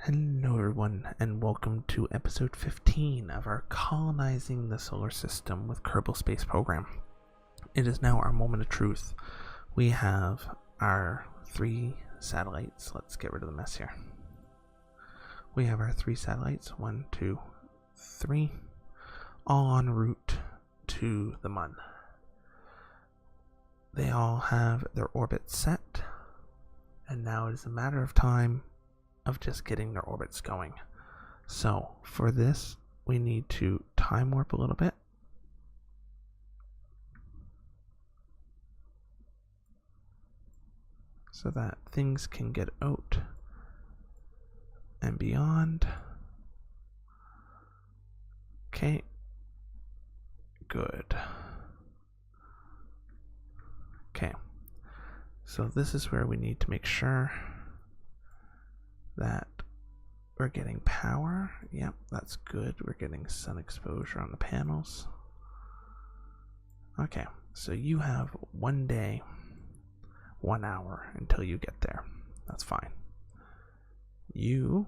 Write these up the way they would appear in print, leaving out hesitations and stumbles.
Hello everyone, and welcome to episode 15 of our Colonizing the Solar System with Kerbal Space Program. It is now our moment of truth. We have our 3 satellites. Let's get rid of the mess here. We have our 3 satellites, 1, 2, 3, all en route to the Mun. They all have their orbits set, and now it is a matter of time of just getting their orbits going. So for this, we need to time warp a little bit. So that things can get out and beyond. Okay, good. Okay, so this is where we need to make sure that we're getting power. Yep, that's good. We're getting sun exposure on the panels. Okay, so you have 1 day, 1 hour until you get there. That's fine. So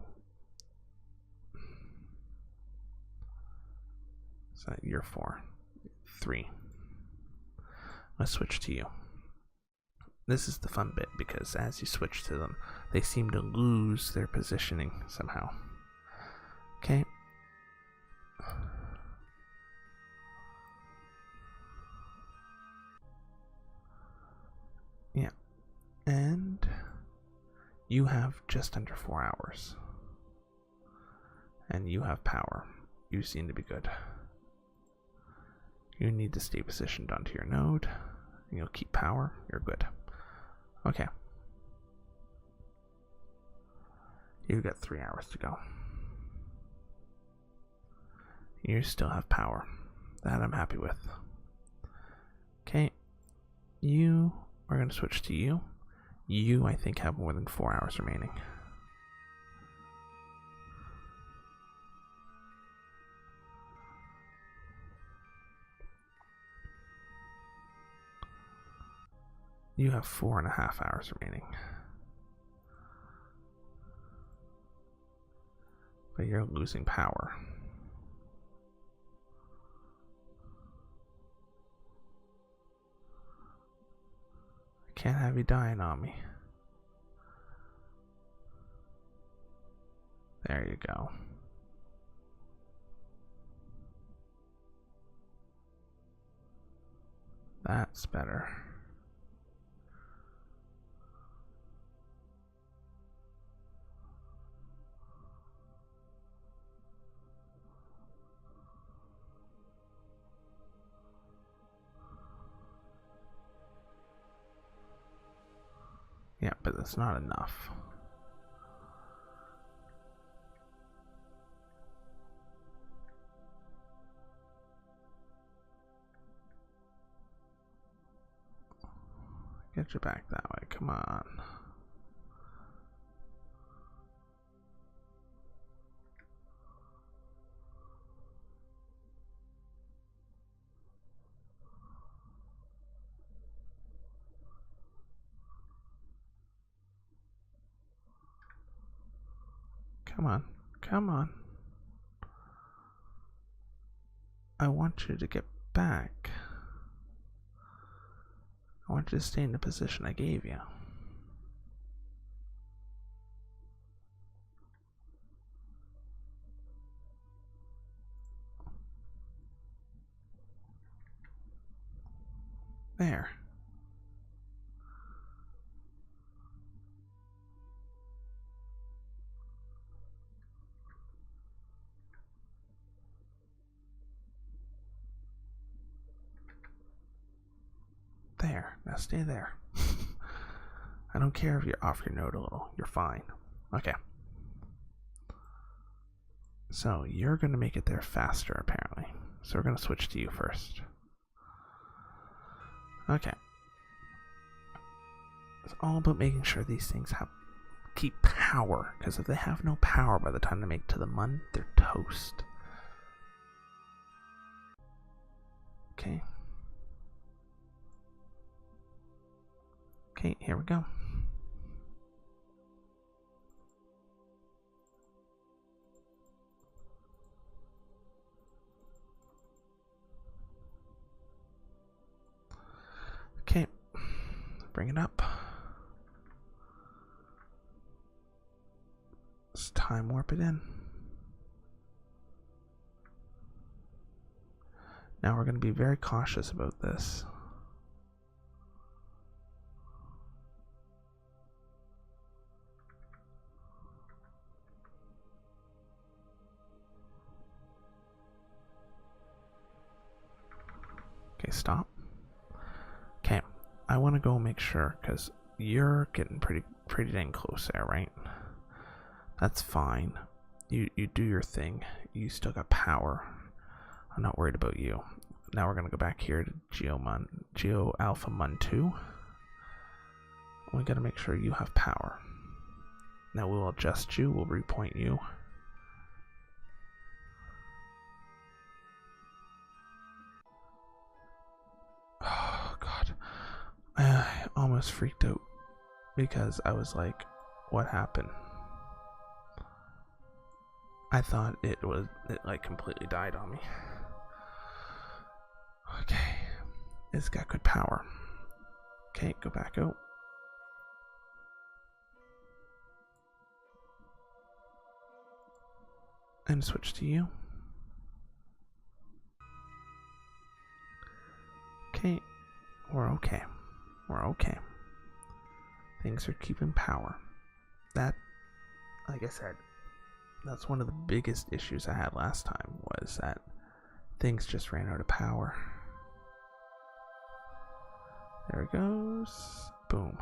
you're 4, 3. Let's switch to you. This is the fun bit because as you switch to them, they seem to lose their positioning somehow. Okay. Yeah. And you have just under 4 hours. And you have power. You seem to be good. You need to stay positioned onto your node. You'll keep power. You're good. Okay. You've got 3 hours to go. You still have power. That I'm happy with. Okay. We're going to switch to you. You, I think, have more than 4 hours remaining. You have 4.5 hours remaining. But you're losing power. I can't have you dying on me. There you go. That's better. Yeah, but that's not enough. Get you back that way, come on. Come on, come on. I want you to get back. I want you to stay in the position I gave you. There. There. Now stay there. I don't care if you're off your node a little. You're fine. Okay. So you're going to make it there faster, apparently. So we're going to switch to you first. Okay. It's all about making sure these things keep power, because if they have no power by the time they make it to the Mun, they're toast. Okay. Okay, here we go. bring it up. Let's time warp it in. Now we're going to be very cautious about this. Okay, stop. Okay, I want to go make sure, because you're getting pretty dang close there, right? That's fine. You do your thing. You still got power. I'm not worried about you. Now we're gonna go back here to Geo Alpha Mun 2. We gotta make sure you have power. Now we'll adjust you. We'll repoint you. Oh God, I almost freaked out because I was like, "What happened?" I thought it like completely died on me. Okay, it's got good power. Okay, go back out. And switch to you. Okay, we're okay. We're okay. Things are keeping power. That, like I said, that's one of the biggest issues I had last time, was that things just ran out of power. There it goes. Boom.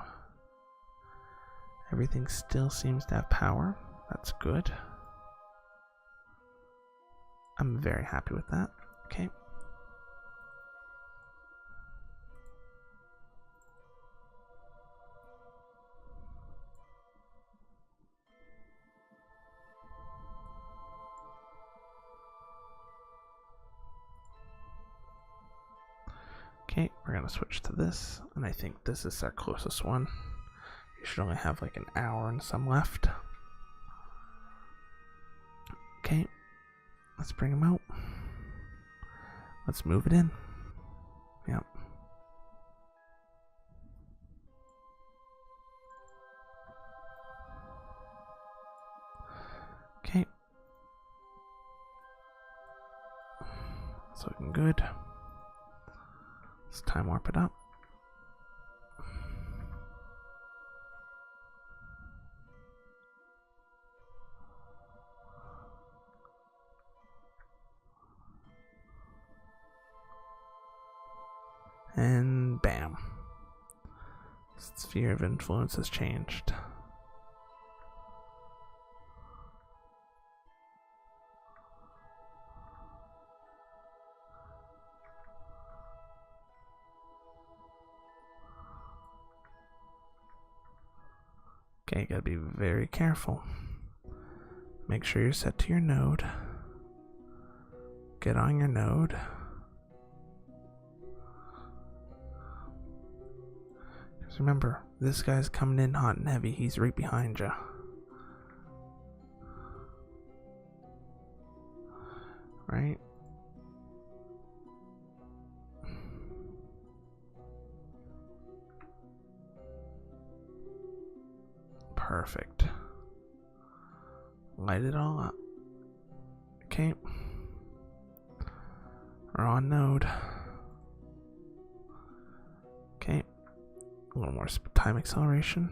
Everything still seems to have power. That's good. I'm very happy with that. Okay. Okay, we're gonna switch to this, and I think this is our closest one. You should only have like an hour and some left. Okay, let's bring him out. Let's move it in. Yep. Okay. It's looking good. Let's time warp it up. And bam. Sphere of influence has changed. Okay, you gotta be very careful. Make sure you're set to your node. Get on your node. Because remember, this guy's coming in hot and heavy. He's right behind you. Right? Perfect. Light it all up. Okay. We're on node. Okay. A little more time acceleration.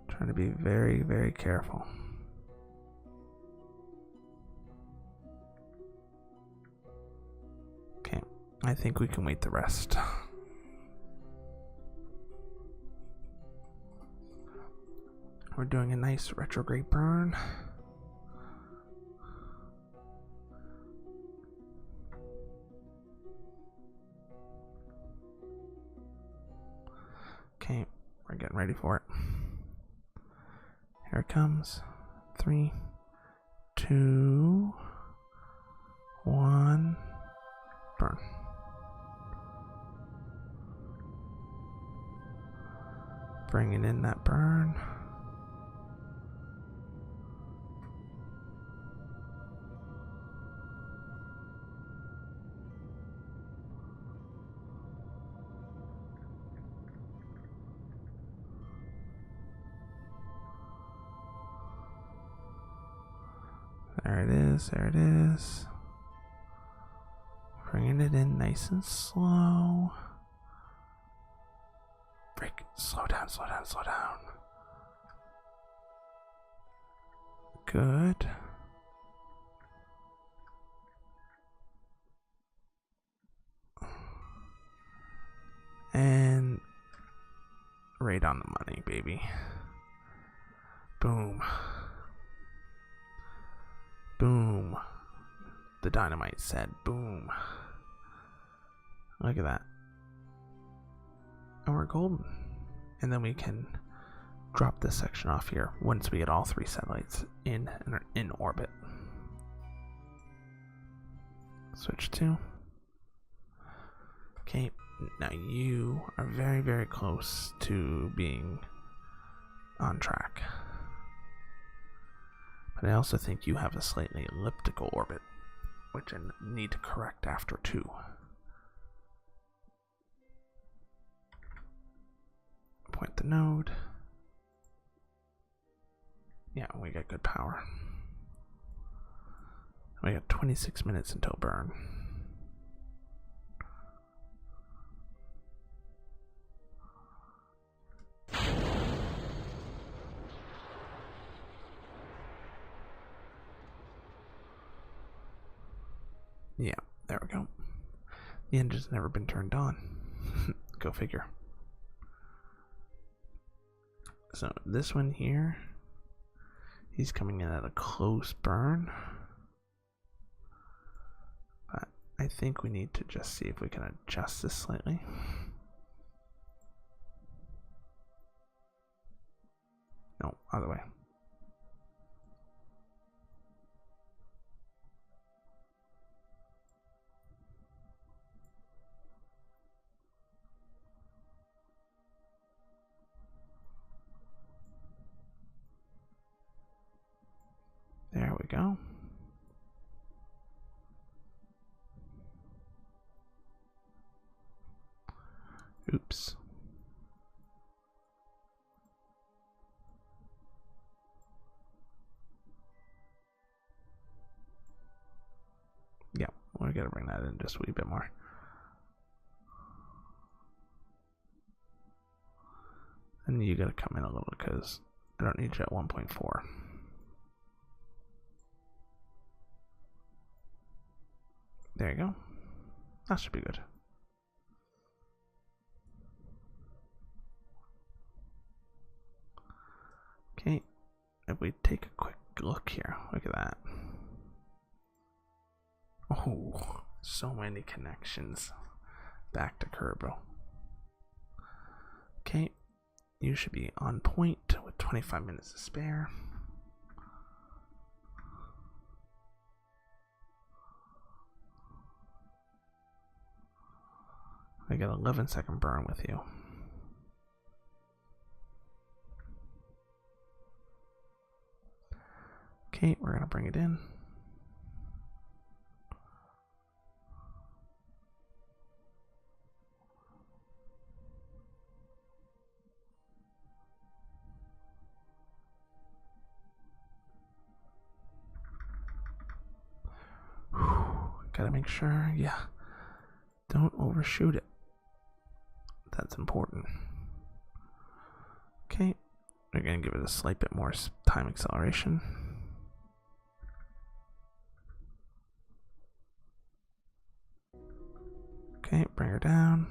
Trying to be very, very careful. Okay, I think we can wait the rest. We're doing a nice retrograde burn. Okay, we're getting ready for it. Here it comes. 3, 2, 1, burn. Bringing in that burn. There it is, there it is. Bringing it in nice and slow. Break, slow down, slow down, slow down. Good. And right on the money, baby. Boom. Boom. The dynamite said boom. Look at that. And we're golden. And then we can drop this section off here once we get all 3 satellites in and are in orbit. Switch to. Okay, now you are very, very close to being on track. But I also think you have a slightly elliptical orbit, which I need to correct after 2. Point the node. Yeah, we got good power. We got 26 minutes until burn. Yeah, there we go. The engine's never been turned on. Go figure. So this one here, he's coming in at a close burn. But I think we need to just see if we can adjust this slightly. No, other way. There we go. Oops. Yeah, we gotta bring that in just a wee bit more. And you gotta come in a little because I don't need you at 1.4. There you go. That should be good. Okay, if we take a quick look here, look at that. Oh, so many connections back to Kerbal. Okay, you should be on point with 25 minutes to spare. I got 11-second burn with you. Okay, we're gonna bring it in. Gotta make sure, yeah, don't overshoot it. That's important. Okay, we're gonna give it a slight bit more time acceleration. Okay, bring her down.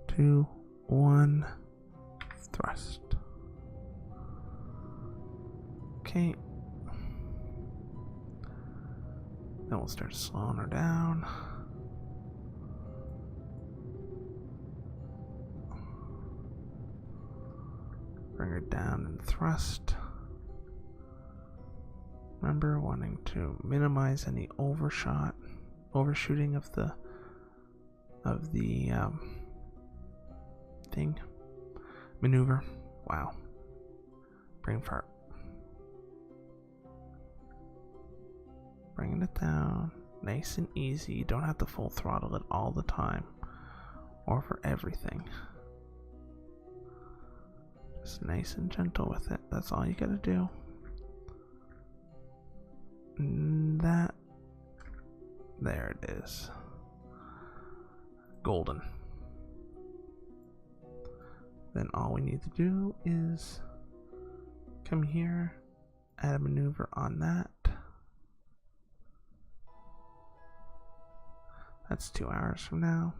Two, one, thrust. Okay. Then we'll start slowing her down. Bring her down and thrust. Remember, wanting to minimize any overshooting of the thing. Maneuver. Wow. Brain fart. Bringing it down. Nice and easy. You don't have to full throttle it all the time. or for everything. Just nice and gentle with it. That's all you gotta do. That. There it is. Golden. Then all we need to do is come here, add a maneuver on that. That's 2 hours from now.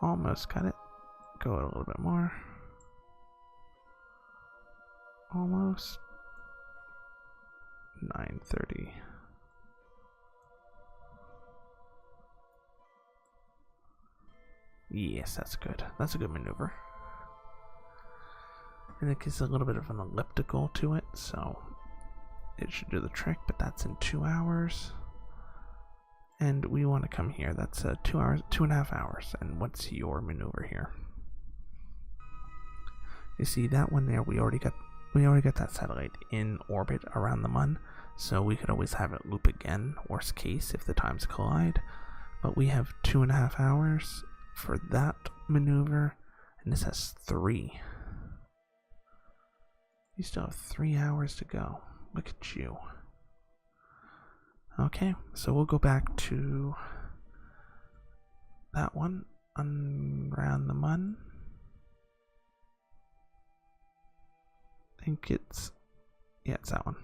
Almost got it. Go a little bit more. Almost. 9:30. Yes, that's good. That's a good maneuver. And it gives a little bit of an elliptical to it, so it should do the trick, but that's in 2 hours. And we want to come here. That's 2 hours, 2.5 hours. And what's your maneuver here? You see that one there? We already got that satellite in orbit around the Mun, so we could always have it loop again, worst case, if the times collide. But we have 2.5 hours for that maneuver, and this has 3. You still have 3 hours to go. Look at you. Okay, so we'll go back to that one around the Mun. I think it's that one.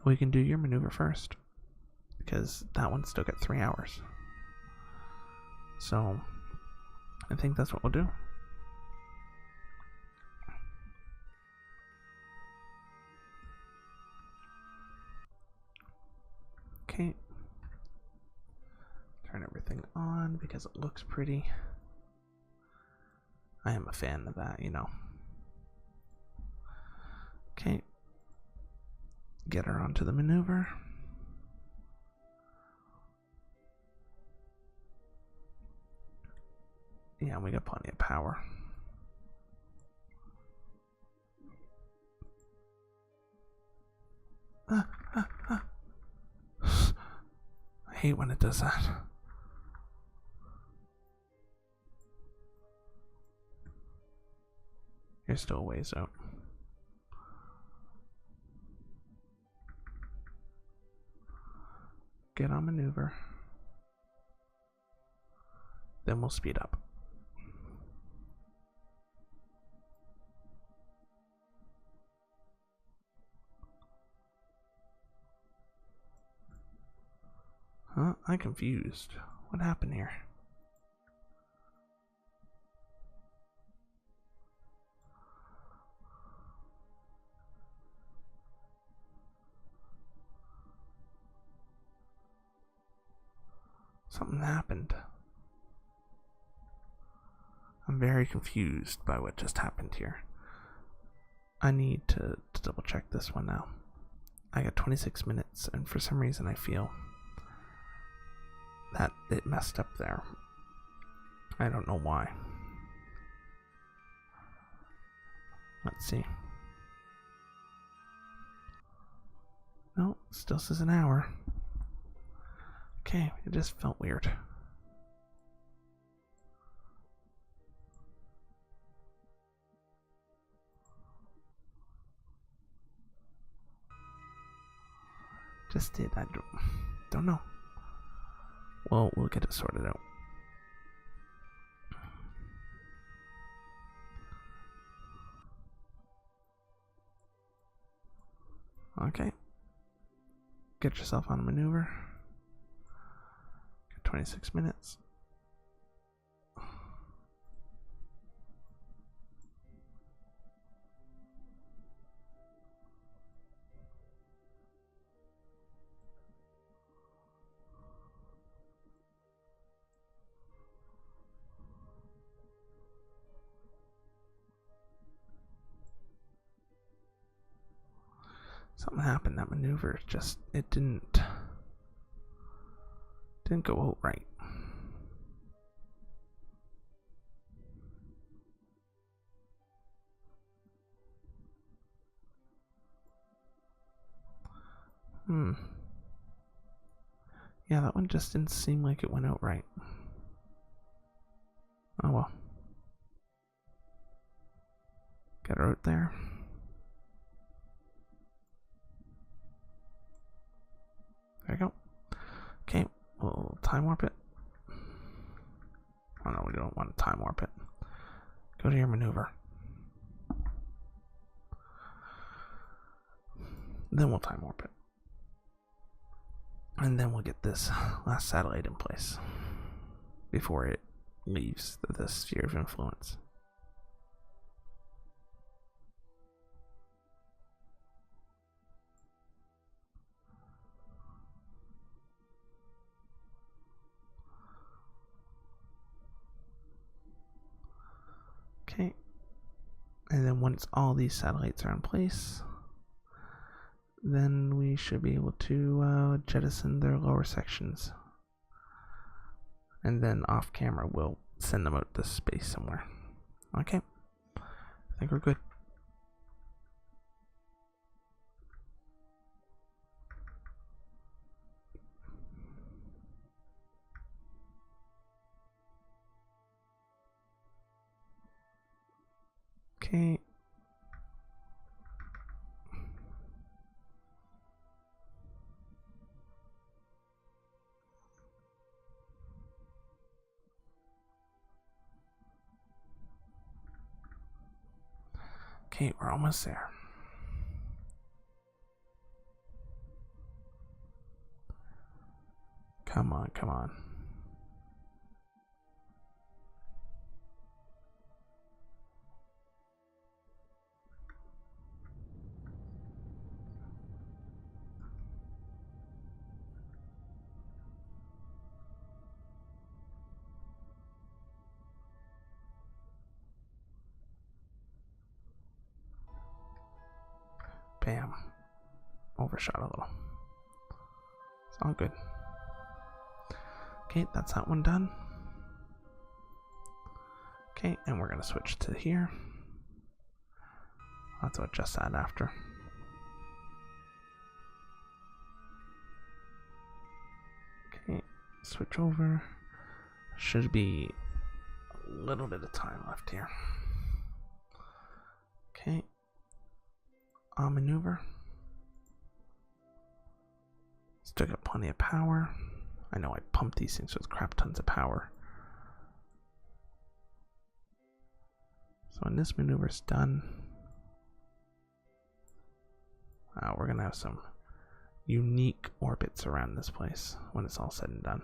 We can do your maneuver first, because that one's still got 3 hours. So I think that's what we'll do. Okay. Turn everything on because it looks pretty. I am a fan of that, you know. Okay. Get her onto the maneuver. Yeah, we got plenty of power. I hate when it does that. You're still a ways out. Get on maneuver. Then we'll speed up. Huh? I'm confused. What happened here? Something happened. I'm very confused by what just happened here. I need to double check this one now. I got 26 minutes, and for some reason I feel that it messed up there. I don't know why. Let's see. No, still says an hour. Okay, it just felt weird. Just did. I don't know. Well, we'll get it sorted out. Okay. Get yourself on a maneuver. Got 26 minutes. Something happened. That maneuver just, it didn't go out right. Yeah, that one just didn't seem like it went out right. Oh well. Get her out there. There you go. Okay, we'll time warp it. Oh no, we don't want to time warp it. Go to your maneuver. Then we'll time warp it. And then we'll get this last satellite in place before it leaves the sphere of influence. Okay, and then once all these satellites are in place, then we should be able to jettison their lower sections. And then off camera, we'll send them out to space somewhere. Okay, I think we're good. Okay. Okay, we're almost there. Come on, come on. Bam. Overshot a little. It's all good. Okay, that's that one done. Okay, and we're going to switch to here. I'll have to adjust that after. Okay, switch over. Should be a little bit of time left here. Okay. Maneuver. Still got plenty of power. I know I pump these things with crap tons of power. So when this maneuver is done, we're going to have some unique orbits around this place when it's all said and done.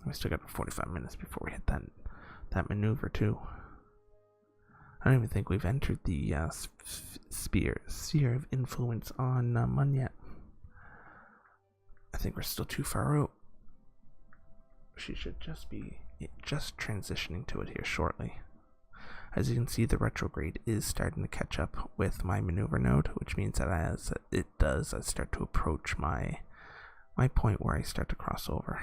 We still got 45 minutes before we hit that maneuver too. I don't even think we've entered the sphere of influence on Mun yet. I think we're still too far out. She should just be transitioning to it here shortly. As you can see, the retrograde is starting to catch up with my maneuver node, which means that as it does, I start to approach my point where I start to cross over.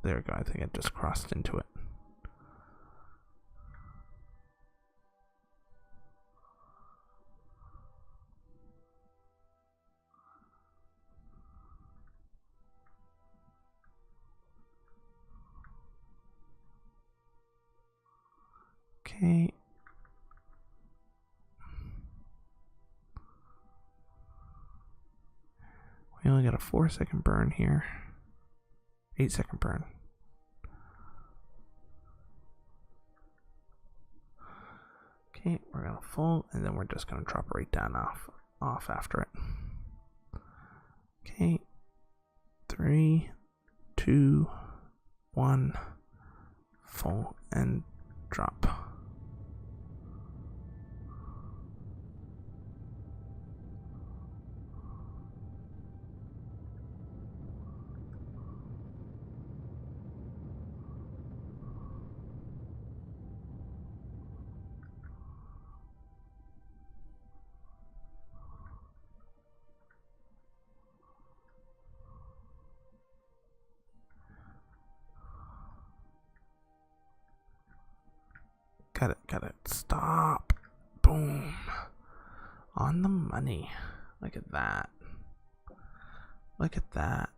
There we go, I think I just crossed into it. Okay. We only got a 4-second burn here. 8-second burn. Okay, we're gonna full, and then we're just gonna drop it right down off after it. Okay, 3, 2, 1, full, and drop. Got it. Stop. Boom. On the money. Look at that. Look at that.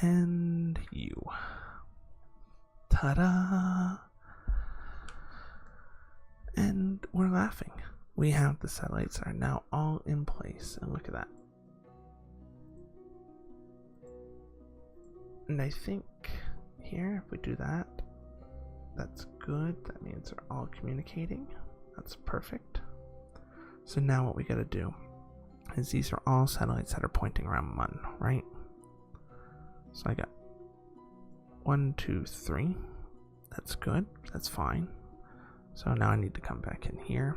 And you. Ta-da! And we're laughing. We have the satellites are now all in place. And look at that. And I think here, if we do that, that's good. That means they're all communicating. That's perfect. So now what we gotta do is these are all satellites that are pointing around Mun, right? So I got 1, 2, 3. That's good. That's fine. So now I need to come back in here.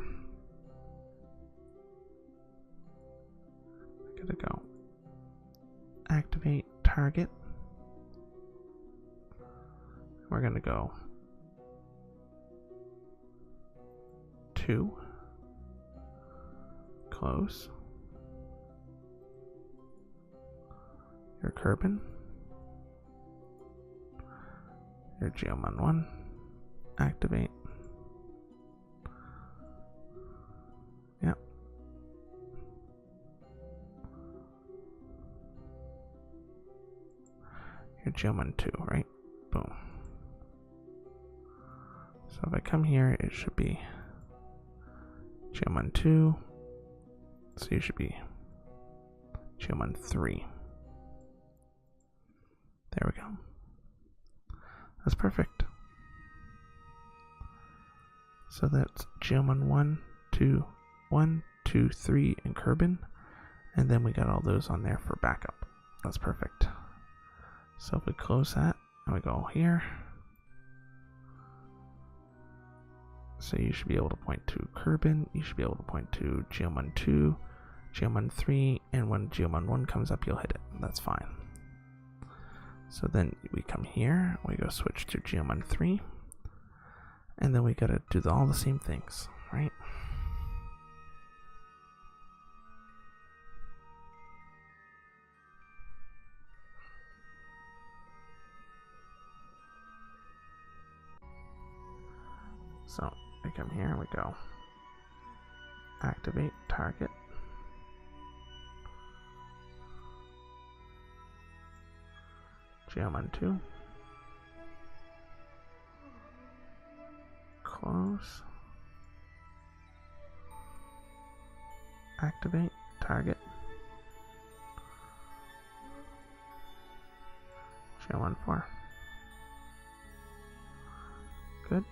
I gotta go activate target. We're gonna go 2, close, your Kerbin, your Geomun 1, activate. Yep. Your Geomun 2, right? Boom. So if I come here, it should be Geomun 2. So you should be Geomun 3. There we go. That's perfect. So that's Geomun 1, 2, 1, 2, 3, and Kerbin. And then we got all those on there for backup. That's perfect. So if we close that and we go here. So you should be able to point to Kerbin, you should be able to point to Geomun 2, Geomun 3, and when Geomun 1 comes up, you'll hit it. That's fine. So then we come here, we go switch to Geomun 3, and then we gotta do all the same things, right? So we come here and we go activate target. Geomun 2. Close. Activate target. Geomun 4. Good.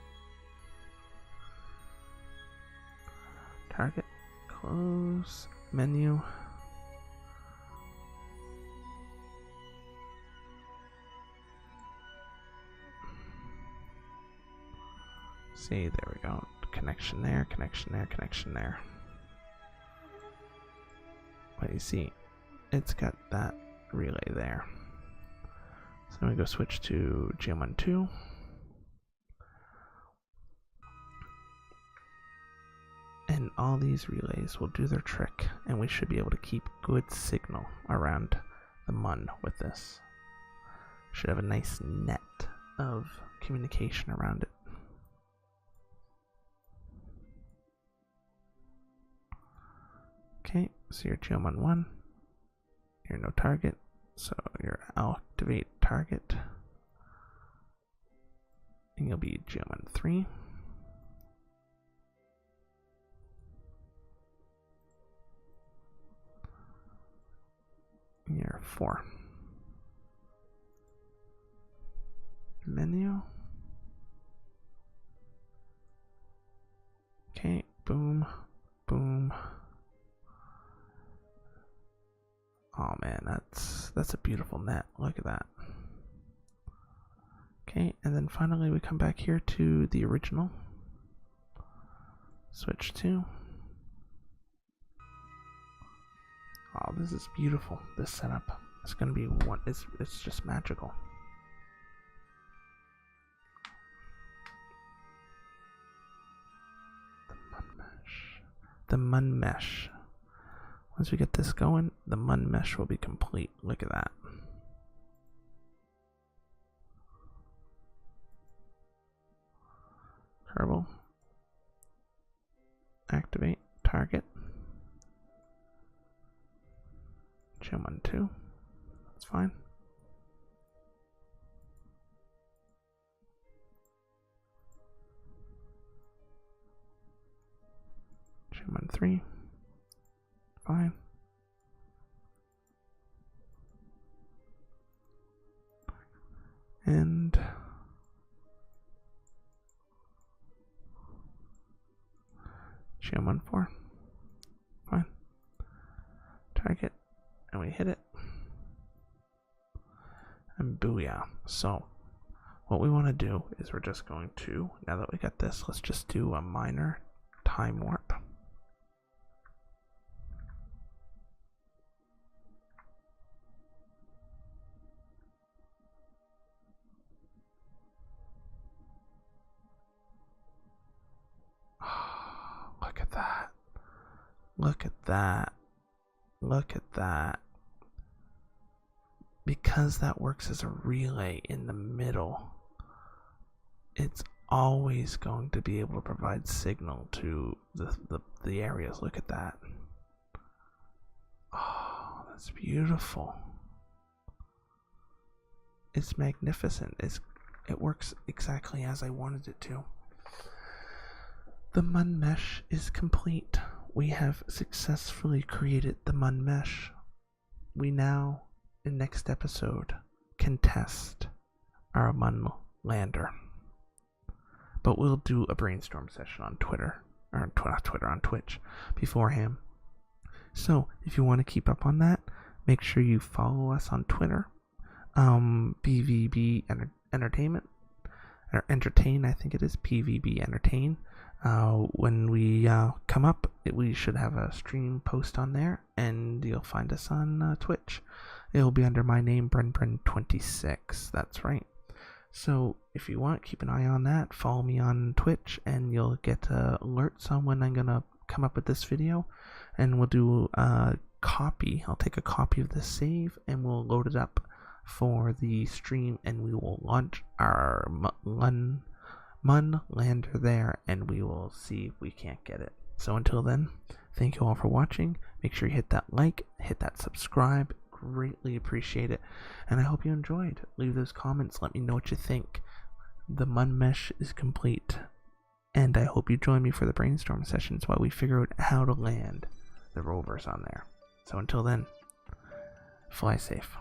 Target, close, menu. See, there we go. Connection there, connection there, connection there. But you see, it's got that relay there. So then we go switch to Geomun 2. And all these relays will do their trick, and we should be able to keep good signal around the Mun with this. Should have a nice net of communication around it. Okay, so your Geomun 1, you're no target, so your activate target, and you'll be Geomun 3. You're 4. Menu. Okay, boom, boom. Oh man, that's a beautiful net. Look at that. Okay, and then finally we come back here to the original. Switch to. Oh, this is beautiful. This setup. It's gonna be one. It's just magical. The MunMesh. Once we get this going, the MunMesh will be complete. Look at that. Kerbal. target. Geomun 2. That's fine. Geomun 3. Fine. And Geomun 4. Fine. Target. And we hit it. And booyah. So what we want to do is we're just going to, now that we got this, let's just do a minor time warp. Look at that. Look at that. Look at that. Because that works as a relay in the middle, it's always going to be able to provide signal to the areas. Look at that. Oh, that's beautiful. It's magnificent. It works exactly as I wanted it to. The MunMesh is complete. We have successfully created the MunMesh. We now, in next episode, can test our Mun lander. But we'll do a brainstorm session on Twitter, or not Twitter, on Twitch beforehand. So if you want to keep up on that, make sure you follow us on Twitter, PVB Entertainment, or Entertain, I think it is, PVB Entertain. When we come up, we should have a stream post on there, and you'll find us on Twitch. It'll be under my name, BrenBren26. That's right. So if you want, keep an eye on that. Follow me on Twitch, and you'll get alerts on when I'm gonna come up with this video. And we'll do a copy. I'll take a copy of this save, and we'll load it up for the stream, and we will launch our Mun lander there, and we will see if we can't get it. So until then, thank you all for watching. Make sure you hit that like, hit that subscribe. Greatly appreciate it, and I hope you enjoyed. Leave those comments, let me know what you think. The MunMesh is complete, and I hope you join me for the brainstorm sessions while we figure out how to land the rovers on there. So until then, fly safe.